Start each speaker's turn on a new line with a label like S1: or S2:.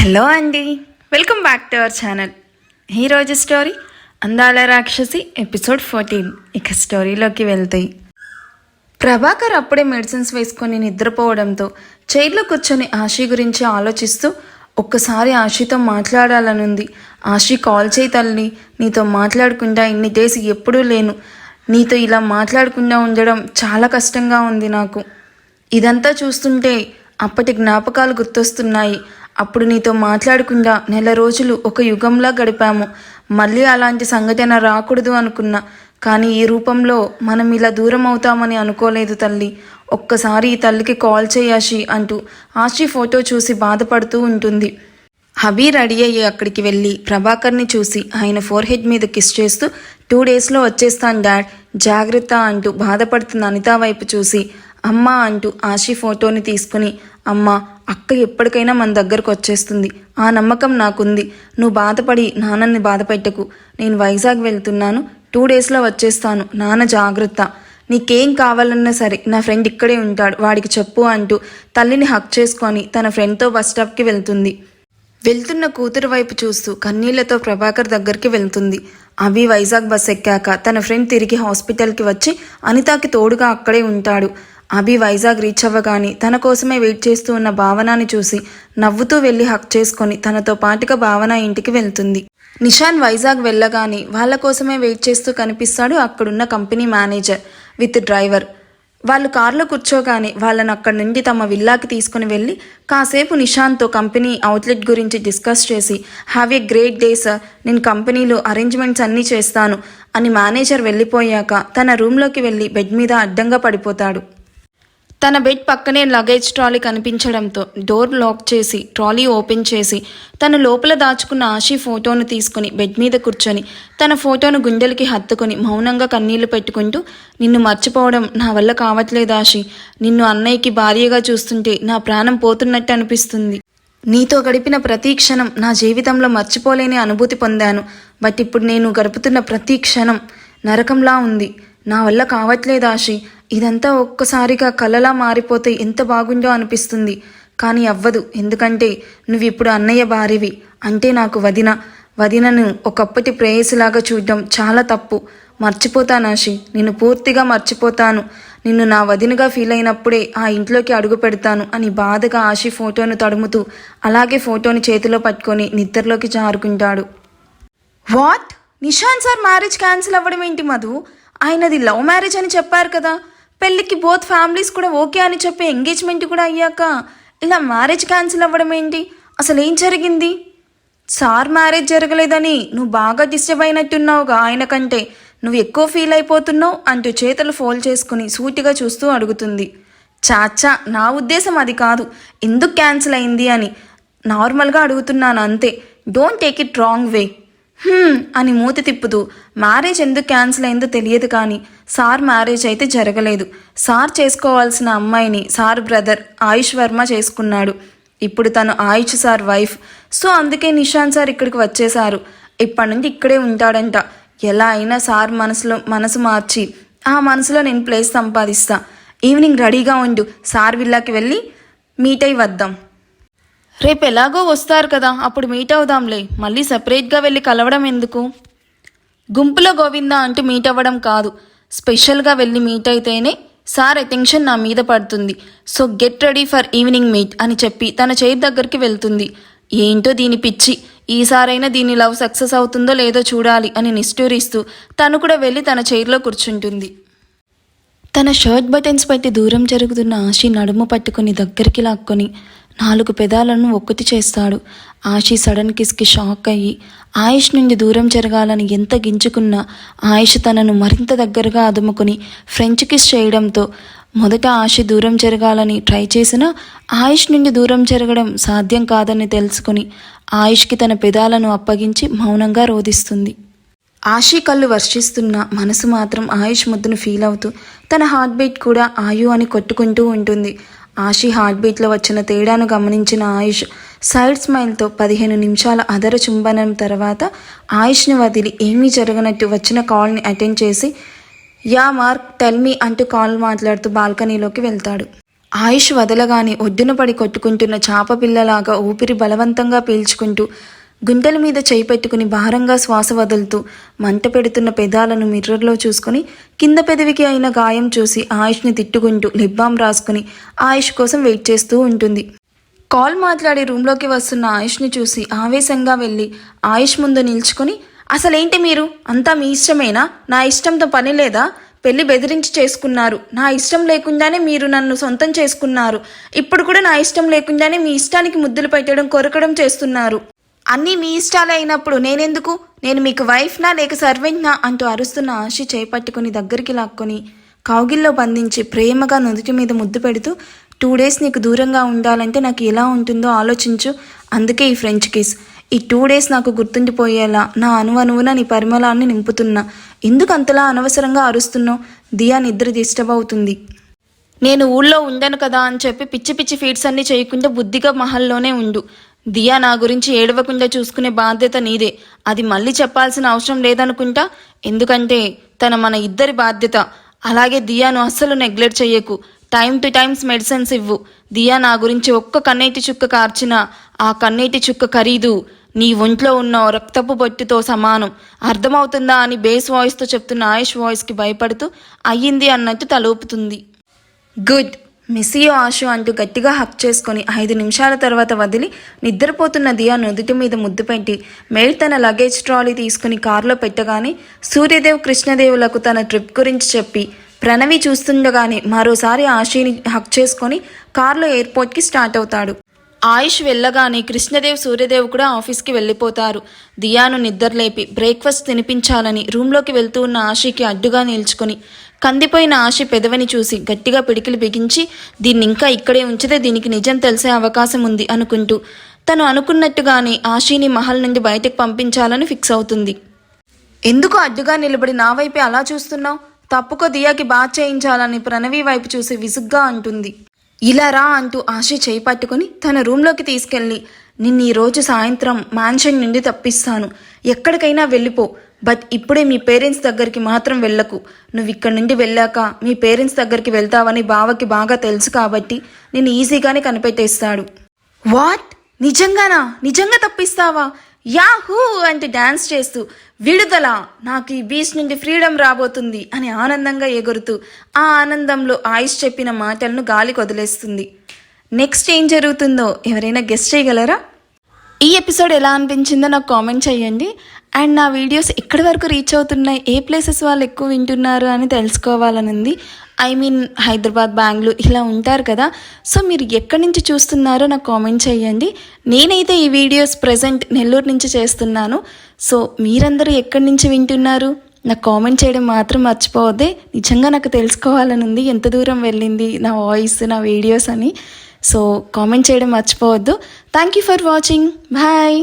S1: Hello అండి, welcome back to our channel. ఈరోజు story అందాల రాక్షసి ఎపిసోడ్ 14. ఇక స్టోరీలోకి వెళ్తాయి. ప్రభాకర్ అప్పుడే మెడిసిన్స్ వేసుకొని నిద్రపోవడంతో చైర్లో కూర్చొని ఆశీ గురించి ఆలోచిస్తూ ఒక్కసారి ఆశీతో మాట్లాడాలనుంది. ఆశీ కాల్ చేయి తల్లి, నీతో మాట్లాడకుండా ఇన్ని డేస్ ఎప్పుడూ లేను. నీతో ఇలా మాట్లాడకుండా ఉండడం చాలా కష్టంగా ఉంది నాకు. ఇదంతా చూస్తుంటే అప్పటి జ్ఞాపకాలు గుర్తొస్తున్నాయి. అప్పుడు నీతో మాట్లాడకుండా నెల రోజులు ఒక యుగంలా గడిపాము. మళ్ళీ అలాంటి సంఘటన రాకూడదు అనుకున్నా, కానీ ఈ రూపంలో మనం ఇలా దూరం అవుతామని అనుకోలేదు తల్లి. ఒక్కసారి ఈ తల్లికి కాల్ చేయాషి అంటూ ఆశీ ఫోటో చూసి బాధపడుతూ ఉంటుంది. హబీ రెడీ అయ్యి అక్కడికి వెళ్ళి ప్రభాకర్ని చూసి ఆయన ఫోర్హెడ్ మీద కిస్ చేస్తూ 2 డేస్లో వచ్చేస్తాను డాడ్, జాగ్రత్త అంటూ బాధపడుతున్న అనిత వైపు చూసి అమ్మా అంటూ ఆశీ ఫోటోని తీసుకుని అమ్మా అక్క ఎప్పటికైనా మన దగ్గరకు వచ్చేస్తుంది, ఆ నమ్మకం నాకుంది. నువ్వు బాధపడి నాన్నని బాధపెట్టకు. నేను వైజాగ్ వెళ్తున్నాను, 2 డేస్లో వచ్చేస్తాను. నాన్న జాగ్రత్త. నీకేం కావాలన్నా సరే నా ఫ్రెండ్ ఇక్కడే ఉంటాడు, వాడికి చెప్పు అంటూ తల్లిని హక్ చేసుకొని తన ఫ్రెండ్తో బస్ స్టాప్కి వెళ్తుంది. వెళ్తున్న కూతురు వైపు చూస్తూ కన్నీళ్లతో ప్రభాకర్ దగ్గరికి వెళ్తుంది. అభి వైజాగ్ బస్ ఎక్కాక తన ఫ్రెండ్ తిరిగి హాస్పిటల్కి వచ్చి అనితకి తోడుగా అక్కడే ఉంటాడు. అభి వైజాగ్ రీచ్ అవ్వగానే తన కోసమే వెయిట్ చేస్తూ ఉన్న భావనని చూసి నవ్వుతూ వెళ్ళి హక్ చేసుకొని తనతో పాటుగా భావన ఇంటికి వెళ్తుంది. నిషాన్ వైజాగ్ వెళ్ళగానే వాళ్ళ కోసమే వెయిట్ చేస్తూ కనిపిస్తాడు అక్కడున్న కంపెనీ మేనేజర్ విత్ డ్రైవర్. వాళ్ళు కార్లో కూర్చోగానే వాళ్ళను అక్కడి నుండి తమ విల్లాకి తీసుకుని వెళ్ళి కాసేపు నిషాన్తో కంపెనీ అవుట్లెట్ గురించి డిస్కస్ చేసి have a great day sir, నేను కంపెనీలో అరేంజ్మెంట్స్ అన్నీ చేస్తాను అని మేనేజర్ వెళ్ళిపోయాక తన రూమ్లోకి వెళ్ళి బెడ్ మీద అడ్డంగా పడిపోతాడు. తన బెడ్ పక్కనే లగేజ్ ట్రాలీ కనిపించడంతో డోర్ లాక్ చేసి ట్రాలీ ఓపెన్ చేసి తను లోపల దాచుకున్న ఆశీ ఫోటోను తీసుకుని బెడ్ మీద కూర్చొని తన ఫోటోను గుండెలకి హత్తుకొని మౌనంగా కన్నీళ్లు పెట్టుకుంటూ నిన్ను మర్చిపోవడం నా వల్ల కావట్లేదు ఆశీ. నిన్ను అన్నయ్యకి భార్యగా చూస్తుంటే నా ప్రాణం పోతున్నట్టు అనిపిస్తుంది. నీతో గడిపిన ప్రతి క్షణం నా జీవితంలో మర్చిపోలేని అనుభూతి పొందాను. బట్ ఇప్పుడు నేను గడుపుతున్న ప్రతి క్షణం నరకంలా ఉంది. నా వల్ల కావట్లేదు ఆశీ. ఇదంతా ఒక్కసారిగా కలలా మారిపోతే ఎంత బాగుండో అనిపిస్తుంది, కానీ అవ్వదు. ఎందుకంటే నువ్వు ఇప్పుడు అన్నయ్య భార్యవి. అంటే నాకు వదినను ఒకప్పటి ప్రేయసిలాగా చూడడం చాలా తప్పు. మర్చిపోతాను ఆశీ, నిన్ను పూర్తిగా మర్చిపోతాను. నిన్ను నా వదినగా ఫీల్ అయినప్పుడే ఆ ఇంట్లోకి అడుగు పెడతాను అని బాధగా ఆశీ ఫోటోను తడుముతూ అలాగే ఫోటోని చేతిలో పట్టుకొని నిద్రలోకి జారుకుంటాడు. What, Nishan sir marriage cancel అవ్వడం ఏంటి మధు? ఆయనది లవ్ మ్యారేజ్ అని చెప్పారు కదా. పెళ్ళికి బోత్ ఫ్యామిలీస్ కూడా ఓకే అని చెప్పి ఎంగేజ్మెంట్ కూడా అయ్యాక ఇలా మ్యారేజ్ క్యాన్సిల్ అవ్వడం ఏంటి? అసలు ఏం జరిగింది? సార్ మ్యారేజ్ జరగలేదని నువ్వు బాగా డిస్టర్బ్ అయినట్టున్నావుగా, ఆయన కంటే నువ్వు ఎక్కువ ఫీల్ అయిపోతున్నావు అంటూ చేతులు ఫోల్డ్ చేసుకుని సూటిగా చూస్తూ అడుగుతుంది. చాచా, నా ఉద్దేశం అది కాదు, ఎందుకు క్యాన్సిల్ అయింది అని నార్మల్గా అడుగుతున్నాను అంతే. Don't take it wrong way అని మూతి తిప్పుతూ మ్యారేజ్ ఎందుకు క్యాన్సిల్ అయిందో తెలియదు, కానీ సార్ మ్యారేజ్ అయితే జరగలేదు. సార్ చేసుకోవాల్సిన అమ్మాయిని సార్ బ్రదర్ ఆయుష్ వర్మ చేసుకున్నాడు. ఇప్పుడు తను ఆయుష్ సార్ వైఫ్. సో అందుకే నిషాన్ సార్ ఇక్కడికి వచ్చేశారు. ఇప్పటి నుండి ఇక్కడే ఉంటాడంట. ఎలా అయినా సార్ మనసు మార్చి ఆ మనసులో నేను ప్లేస్ సంపాదిస్తా. ఈవినింగ్ రెడీగా ఉండు, సార్ విల్లాకి వెళ్ళి మీట్ అయి వద్దాం. రేపు ఎలాగో వస్తారు కదా, అప్పుడు మీట్ అవుదాంలే. మళ్ళీ సపరేట్గా వెళ్ళి కలవడం ఎందుకు? గుంపులో గోవిందా అంటూ మీట్ అవ్వడం కాదు, స్పెషల్గా వెళ్ళి మీట్ అయితేనే సార్ అటెన్షన్ నా మీద పడుతుంది. So get ready for evening meet అని చెప్పి తన చైర్ దగ్గరికి వెళ్తుంది. ఏంటో దీని పిచ్చి, ఈసారైనా దీని లవ్ సక్సెస్ అవుతుందో లేదో చూడాలి అని నిష్ఠూరిస్తూ తను కూడా వెళ్ళి తన చైర్లో కూర్చుంటుంది. తన షర్ట్ బటన్స్ పెట్టి దూరం జరుగుతున్న ఆశీ నడుము పట్టుకుని దగ్గరికి లాక్కొని 4 పెదాలను ఒక్కటి చేస్తాడు. ఆశీ సడన్ కిస్కి షాక్ అయ్యి ఆయుష్ నుండి దూరం జరగాలని ఎంత గింజుకున్నా ఆయుష్ తనను మరింత దగ్గరగా అదుముకుని ఫ్రెంచ్ కిస్ చేయడంతో మొదట ఆశీ దూరం జరగాలని ట్రై చేసినా ఆయుష్ నుండి దూరం జరగడం సాధ్యం కాదని తెలుసుకుని ఆయుష్కి తన పెదాలను అప్పగించి మౌనంగా రోధిస్తుంది. ఆశీ కళ్ళు వర్షిస్తున్న మనసు మాత్రం ఆయుష్ ముద్దును ఫీల్ అవుతూ తన హార్ట్ బీట్ కూడా ఆయు అని కొట్టుకుంటూ ఉంటుంది. ఆశీ హార్ట్ బీట్లో వచ్చిన తేడాను గమనించిన ఆయుష్ సైడ్ స్మైల్తో 15 నిమిషాల అదర చుంబనం తర్వాత ఆయుష్ని వదిలి ఏమీ జరగనట్టు వచ్చిన కాల్ని అటెండ్ చేసి యా మార్క్ టెల్ మీ అంటూ కాల్ మాట్లాడుతూ బాల్కనీలోకి వెళ్తాడు. ఆయుష్ వదలగానే ఒడ్డున పడి కొట్టుకుంటున్న చాప పిల్లలాగా ఊపిరి బలవంతంగా పీల్చుకుంటూ గుండెల మీద చేయి పెట్టుకుని భారంగా శ్వాస వదులుతూ మంట పెడుతున్న పెదాలను మిర్రర్లో చూసుకుని కింద పెదవికి అయిన గాయం చూసి ఆయుష్ని తిట్టుకుంటూ లిప్ బామ్ రాసుకుని ఆయుష్ కోసం వెయిట్ చేస్తూ ఉంటుంది. కాల్ మాట్లాడి రూమ్లోకి వస్తున్న ఆయుష్ని చూసి ఆవేశంగా వెళ్ళి ఆయుష్ ముందు నిల్చుకొని, అసలేంటి మీరు అంతా మీ ఇష్టమేనా? నా ఇష్టంతో పని లేదా? పెళ్లి బెదిరించి చేసుకున్నారు. నా ఇష్టం లేకుండానే మీరు నన్ను సొంతం చేసుకున్నారు. ఇప్పుడు కూడా నా ఇష్టం లేకుండానే మీ ఇష్టానికి ముద్దులు పెట్టడం కొరకడం చేస్తున్నారు. అన్నీ మీ ఇష్టాలే అయినప్పుడు నేనెందుకు? నేను మీకు వైఫ్నా లేక సర్వెంట్నా అంటూ అరుస్తున్న ఆశి చేపట్టుకుని దగ్గరికి లాక్కొని కౌగిల్లో బంధించి ప్రేమగా నుదుటి మీద ముద్దు పెడుతూ 2 days నీకు దూరంగా ఉండాలంటే నాకు ఎలా ఉంటుందో ఆలోచించు. అందుకే ఈ ఫ్రెంచ్ కిస్. ఈ 2 days నాకు గుర్తుండిపోయేలా నా అణువణువున నీ పరిమళాన్ని నింపుతున్నా. ఎందుకు అంతలా అనవసరంగా అరుస్తున్నావు? దియా నిద్ర డిస్టర్బ్ అవుతుంది. నేను ఊళ్ళో ఉండను కదా అని చెప్పి పిచ్చి పిచ్చి ఫీడ్స్ అన్నీ చేయకుండా బుద్ధిగా మహల్లోనే ఉండు. దియా నా గురించి ఏడవకుండా చూసుకునే బాధ్యత నీదే. అది మళ్ళీ చెప్పాల్సిన అవసరం లేదనుకుంటా. ఎందుకంటే మన ఇద్దరి బాధ్యత. అలాగే దియాను అస్సలు నెగ్లెక్ట్ చెయ్యకు. టైం టు టైమ్స్ మెడిసిన్స్ ఇవ్వు. దియా నా గురించి ఒక్క కన్నీటి చుక్క కార్చినా ఆ కన్నీటి చుక్క ఖరీదు నీ ఒంట్లో ఉన్న రక్తపు బొట్టుతో సమానం. అర్థమవుతుందా అని బేస్ వాయిస్తో చెప్తున్న ఆయుష్ వాయిస్కి భయపడుతూ అయ్యింది అన్నట్టు తలూపుతుంది. గుడ్, మిస్ యూ ఆశు అంటూ గట్టిగా హక్ చేసుకొని 5 నిమిషాల తర్వాత వదిలి నిద్రపోతున్న దియా నుదుటి మీద ముద్దు పెట్టి మేడ్ తన లగేజ్ ట్రాలీ తీసుకుని కారులో పెట్టగానే సూర్యదేవ్ కృష్ణదేవులకు తన ట్రిప్ గురించి చెప్పి ప్రణవి చూస్తుండగానే మరోసారి ఆశీని హక్ చేసుకొని కారులో ఎయిర్పోర్ట్కి స్టార్ట్ అవుతాడు. ఆయుష్ వెళ్ళగానే కృష్ణదేవ్ సూర్యదేవ్ కూడా ఆఫీస్కి వెళ్ళిపోతారు. దియాను నిద్రలేపి బ్రేక్ఫాస్ట్ తినిపించాలని రూమ్లోకి వెళ్తూ ఉన్న ఆశీకి అడ్డుగా నిల్చుకొని కందిపోయిన ఆశి పెదవిని చూసి గట్టిగా పిడికిలు బిగించి దీన్ని ఇంకా ఇక్కడే ఉంచితే దీనికి నిజం తెలిసే అవకాశం ఉంది అనుకుంటూ తను అనుకున్నట్టుగానే ఆశీని మహల్ నుండి బయటకు పంపించాలని ఫిక్స్ అవుతుంది. ఎందుకు అడ్డుగా నిలబడి నా వైపే అలా చూస్తున్నావు? తప్పుకో, దియాకి బాత్ చేయించాలని ప్రణవి వైపు చూసి విసుగ్గా అంటుంది. ఇలా రా అంటూ ఆశి చేయి పట్టుకుని తన రూమ్లోకి తీసుకెళ్ళి నిన్ను ఈరోజు సాయంత్రం మ్యాన్షన్ నుండి తప్పిస్తాను. ఎక్కడికైనా వెళ్ళిపో. బట్ ఇప్పుడే మీ పేరెంట్స్ దగ్గరికి మాత్రం వెళ్ళకు. నువ్వు ఇక్కడి నుండి వెళ్ళాక మీ పేరెంట్స్ దగ్గరికి వెళ్తావని బావకి బాగా తెలుసు కాబట్టి నేను ఈజీగానే కనిపెట్టేస్తాడు. వాట్? నిజంగానా? నిజంగా తప్పిస్తావా? యాహూ అంటూ డ్యాన్స్ చేస్తూ విడుదల, నాకు ఈ బీచ్ నుండి ఫ్రీడమ్ రాబోతుంది అని ఆనందంగా ఎగురుతూ ఆ ఆనందంలో ఆయుష్ చెప్పిన మాటలను గాలికి వదిలేస్తుంది. నెక్స్ట్ ఏం జరుగుతుందో ఎవరైనా గెస్ట్ చేయగలరా? ఈ ఎపిసోడ్ ఎలా అనిపించిందో నాకు కామెంట్ చేయండి. అండ్ నా వీడియోస్ ఎక్కడి వరకు రీచ్ అవుతున్నాయి, ఏ ప్లేసెస్ వాళ్ళు ఎక్కువ వింటున్నారు అని తెలుసుకోవాలని ఉంది. ఐ మీన్ హైదరాబాద్, బెంగళూరు ఇలా ఉంటారు కదా. సో మీరు ఎక్కడి నుంచి చూస్తున్నారో నాకు కామెంట్ చేయండి. నేనైతే ఈ వీడియోస్ ప్రజెంట్ నెల్లూరు నుంచి చేస్తున్నాను. సో మీరందరూ ఎక్కడి నుంచి వింటున్నారు నాకు కామెంట్ చేయడం మాత్రం మర్చిపోవద్దే. నిజంగా నాకు తెలుసుకోవాలని ఉంది ఎంత దూరం వెళ్ళింది నా వాయిస్, నా వీడియోస్ అని. సో కామెంట్ చేయడం మర్చిపోవద్దు. Thank you for watching. Bye.